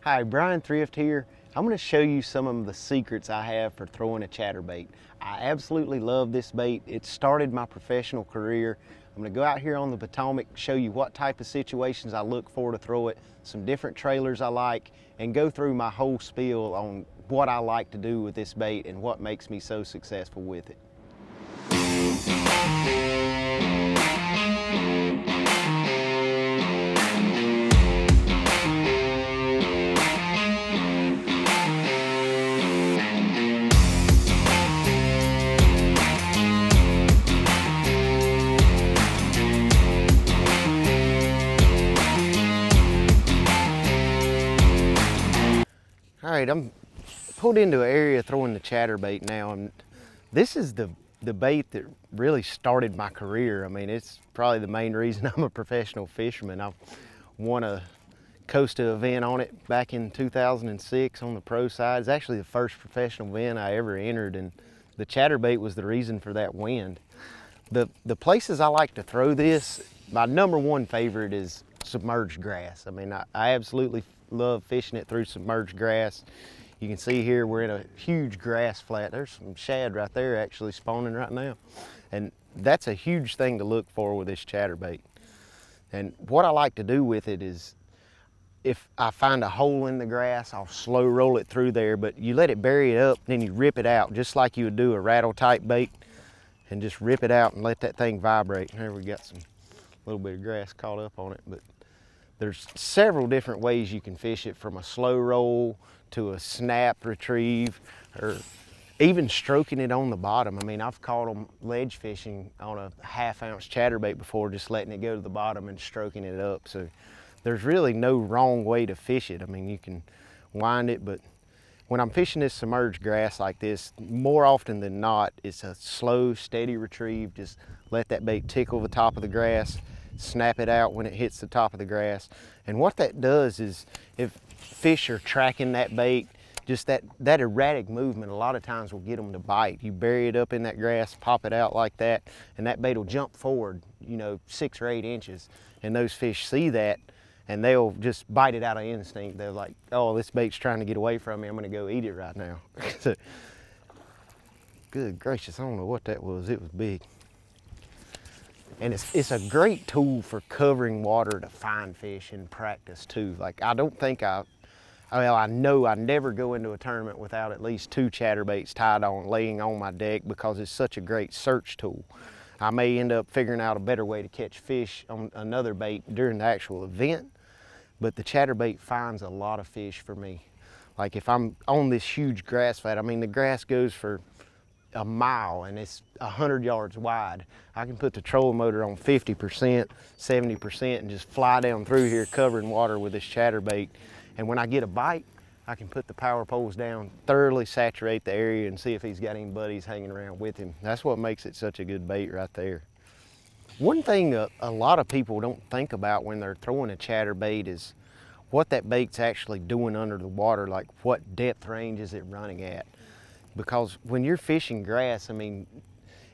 Hi, Bryan Thrift here. I'm going to show you some of the secrets I have for throwing a chatterbait. I absolutely love this bait. It started my professional career. I'm going to go out here on the Potomac, show you what type of situations I look for to throw it, some different trailers I like, and go through my whole spiel on what I like to do with this bait and what makes me so successful with it. All right, I'm pulled into an area throwing the chatterbait now, and this is the bait that really started my career. I mean, it's probably the main reason I'm a professional fisherman. I won a Costa event on it back in 2006 on the pro side. It's actually the first professional event I ever entered, and the chatterbait was the reason for that win. The places I like to throw this, my #1 favorite is submerged grass. I mean, I absolutely love fishing it through submerged grass. You can see here we're in a huge grass flat. There's some shad right there actually spawning right now. And that's a huge thing to look for with this chatterbait. And what I like to do with it is, if I find a hole in the grass, I'll slow roll it through there, but you let it bury it up, then you rip it out just like you would do a rattle type bait, and just rip it out and let that thing vibrate. Here we got some little bit of grass caught up on it, but there's several different ways you can fish it, from a slow roll to a snap retrieve, or even stroking it on the bottom. I mean, I've caught them ledge fishing on a 1/2 ounce chatterbait before, just letting it go to the bottom and stroking it up. So there's really no wrong way to fish it. I mean, you can wind it, but when I'm fishing this submerged grass like this, more often than not, it's a slow, steady retrieve. Just let that bait tickle the top of the grass, snap it out when it hits the top of the grass. And what that does is, if fish are tracking that bait, just that erratic movement a lot of times will get them to bite. You bury it up in that grass, pop it out like that, and that bait will jump forward, 6 or 8 inches. And those fish see that, and they'll just bite it out of instinct. They're like, oh, this bait's trying to get away from me. I'm gonna go eat it right now. So, good gracious, I don't know what that was. It was big. And it's a great tool for covering water to find fish in practice too. Like, I know I never go into a tournament without at least 2 chatterbaits tied on, laying on my deck, because it's such a great search tool. I may end up figuring out a better way to catch fish on another bait during the actual event, but the chatterbait finds a lot of fish for me. Like, if I'm on this huge grass flat, I mean, the grass goes for a mile and it's 100 yards wide. I can put the trolling motor on 50%, 70% and just fly down through here covering water with this chatterbait. And when I get a bite, I can put the power poles down, thoroughly saturate the area, and see if he's got any buddies hanging around with him. That's what makes it such a good bait right there. One thing a lot of people don't think about when they're throwing a chatterbait is what that bait's actually doing under the water, like what depth range is it running at. Because when you're fishing grass, I mean,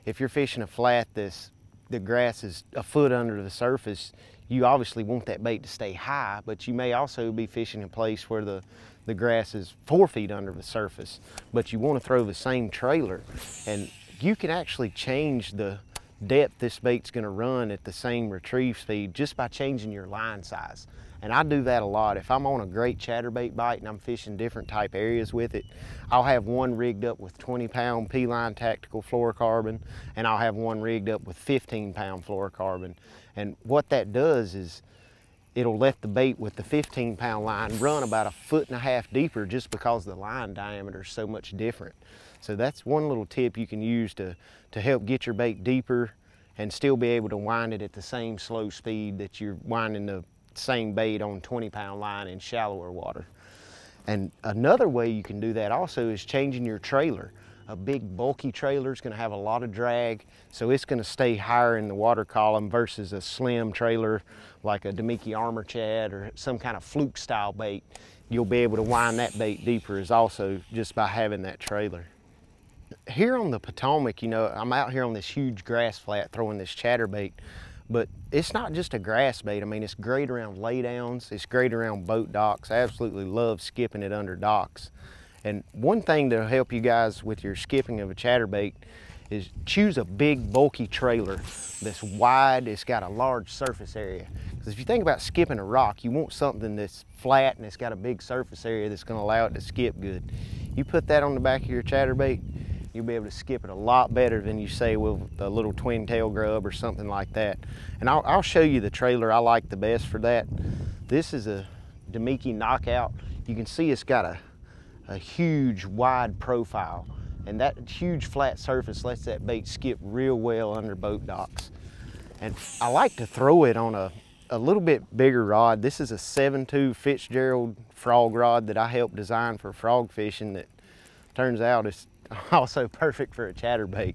if you're fishing a flat the grass is a foot under the surface, you obviously want that bait to stay high, but you may also be fishing a place where the grass is 4 feet under the surface, but you want to throw the same trailer. And you can actually change the depth this bait's going to run at the same retrieve speed just by changing your line size. And I do that a lot. If I'm on a great chatterbait bite and I'm fishing different type areas with it, I'll have one rigged up with 20-pound P-line tactical fluorocarbon, and I'll have one rigged up with 15-pound fluorocarbon. And what that does is it'll let the bait with the 15-pound line run about 1.5 feet deeper, just because the line diameter is so much different. So that's one little tip you can use to help get your bait deeper and still be able to wind it at the same slow speed that you're winding the same bait on 20-pound line in shallower water. And another way you can do that also is changing your trailer. A big bulky trailer is going to have a lot of drag, so it's going to stay higher in the water column versus a slim trailer like a Demiki Armor Chad or some kind of fluke style bait. You'll be able to wind that bait deeper is also just by having that trailer. Here on the Potomac, I'm out here on this huge grass flat throwing this chatterbait, But it's not just a grass bait. I mean, it's great around laydowns. It's great around boat docks. I absolutely love skipping it under docks. And one thing that'll help you guys with your skipping of a chatterbait is choose a big bulky trailer that's wide, it's got a large surface area. Because if you think about skipping a rock, you want something that's flat and it's got a big surface area that's going to allow it to skip good. You put that on the back of your chatterbait, you'll be able to skip it a lot better than you say with a little twin tail grub or something like that. And I'll show you the trailer I like the best for that. This is a Demiki Knockout. You can see it's got a huge wide profile, and that huge flat surface lets that bait skip real well under boat docks. And I like to throw it on a little bit bigger rod. This is a 7.2 Fitzgerald frog rod that I helped design for frog fishing that turns out is also perfect for a chatterbait.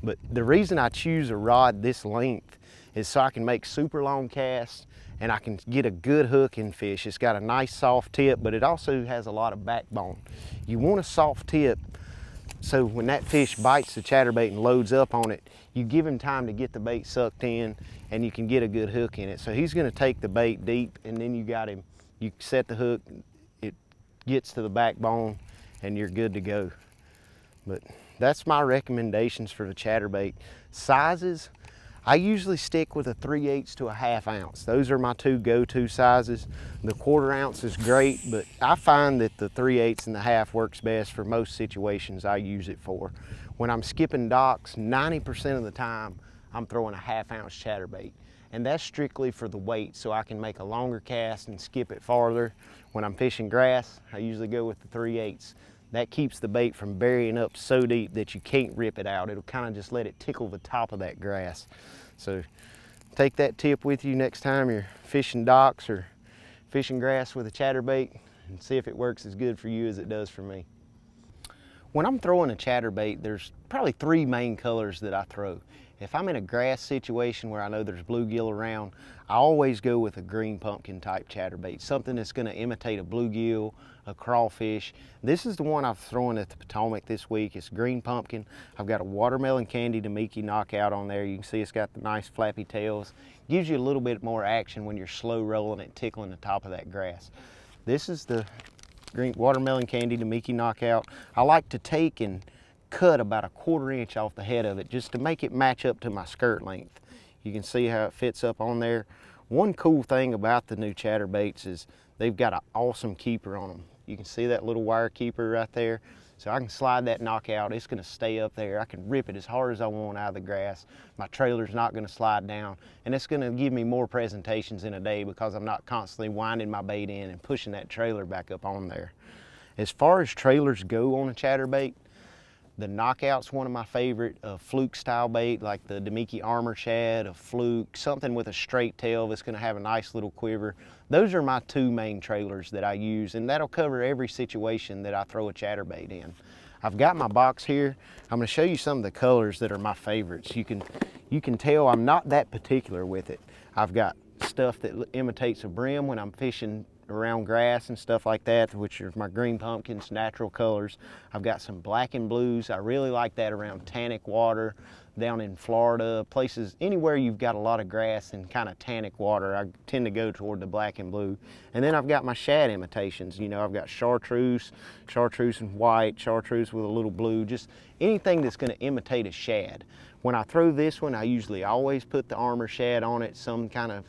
But the reason I choose a rod this length is so I can make super long casts and I can get a good hook in fish. It's got a nice soft tip, but it also has a lot of backbone. You want a soft tip so when that fish bites the chatterbait and loads up on it, you give him time to get the bait sucked in and you can get a good hook in it. So he's gonna take the bait deep and then you got him, you set the hook, it gets to the backbone and you're good to go. But that's my recommendations for the chatterbait. Sizes, I usually stick with a 3/8 to a 1/2 ounce. Those are my two go-to sizes. The 1/4 ounce is great, but I find that the 3/8 and the 1/2 works best for most situations I use it for. When I'm skipping docks, 90% of the time, I'm throwing a 1/2 ounce chatterbait. And that's strictly for the weight, so I can make a longer cast and skip it farther. When I'm fishing grass, I usually go with the 3/8. That keeps the bait from burying up so deep that you can't rip it out. It'll kind of just let it tickle the top of that grass. So take that tip with you next time you're fishing docks or fishing grass with a chatterbait and see if it works as good for you as it does for me. When I'm throwing a chatterbait, there's probably 3 main colors that I throw. If I'm in a grass situation where I know there's bluegill around, I always go with a green pumpkin type chatterbait, something that's going to imitate a bluegill, a crawfish. This is the one I'm throwing at the Potomac this week. It's green pumpkin. I've got a watermelon candy Demiki Knockout on there. You can see it's got the nice flappy tails. Gives you a little bit more action when you're slow rolling it, tickling the top of that grass. This is the green watermelon candy Demiki Knockout. I like to take and cut about a 1/4 inch off the head of it just to make it match up to my skirt length. You can see how it fits up on there. One cool thing about the new chatterbaits is they've got an awesome keeper on them. You can see that little wire keeper right there. So I can slide that knockout, it's gonna stay up there. I can rip it as hard as I want out of the grass. My trailer's not gonna slide down, and it's gonna give me more presentations in a day because I'm not constantly winding my bait in and pushing that trailer back up on there. As far as trailers go on a chatterbait, the Knockout's one of my favorite, fluke style bait like the Demiki Armor Shad, a fluke, something with a straight tail that's gonna have a nice little quiver. Those are my 2 main trailers that I use, and that'll cover every situation that I throw a chatterbait in. I've got my box here. I'm gonna show you some of the colors that are my favorites. You can tell I'm not that particular with it. I've got stuff that imitates a brim when I'm fishing around grass and stuff like that, which are my green pumpkins, natural colors. I've got some black and blues. I really like that around tannic water, down in Florida, places, anywhere you've got a lot of grass and kind of tannic water, I tend to go toward the black and blue. And then I've got my shad imitations. You know, I've got chartreuse, chartreuse and white, chartreuse with a little blue, just anything that's gonna imitate a shad. When I throw this one, I usually always put the Armor Shad on it, some kind of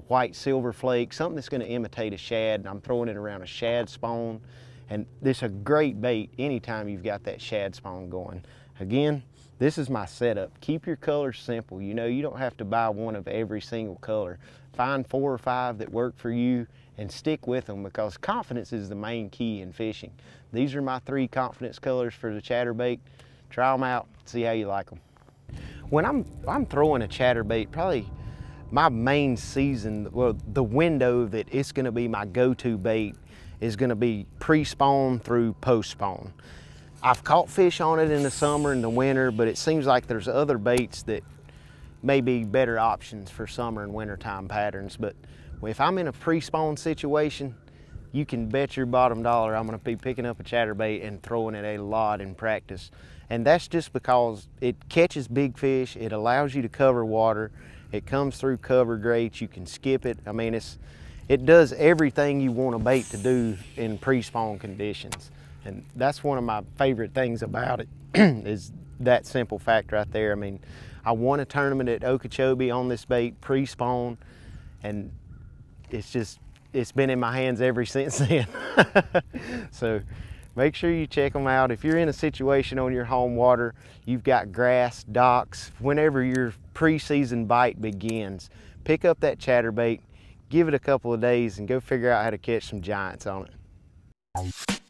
white silver flake, something that's going to imitate a shad, and I'm throwing it around a shad spawn. And this is a great bait anytime you've got that shad spawn going. Again, this is my setup. Keep your colors simple. You know, you don't have to buy one of every single color. Find 4 or 5 that work for you and stick with them, because confidence is the main key in fishing. These are my 3 confidence colors for the chatterbait. Try them out, see how you like them. When I'm throwing a chatterbait, probably my main season, well, the window that it's gonna be my go-to bait is gonna be pre-spawn through post-spawn. I've caught fish on it in the summer and the winter, but it seems like there's other baits that may be better options for summer and winter time patterns. But if I'm in a pre-spawn situation, you can bet your bottom dollar I'm gonna be picking up a chatterbait and throwing it a lot in practice. And that's just because it catches big fish, it allows you to cover water, It comes through cover great. You can skip it. I mean, it does everything you want a bait to do in pre-spawn conditions. And that's one of my favorite things about it is that simple fact right there. I mean, I won a tournament at Okeechobee on this bait pre-spawn, and it's been in my hands ever since then. So make sure you check them out. If you're in a situation on your home water, you've got grass, docks, whenever your pre-season bite begins, pick up that chatterbait, give it a couple of days, and go figure out how to catch some giants on it.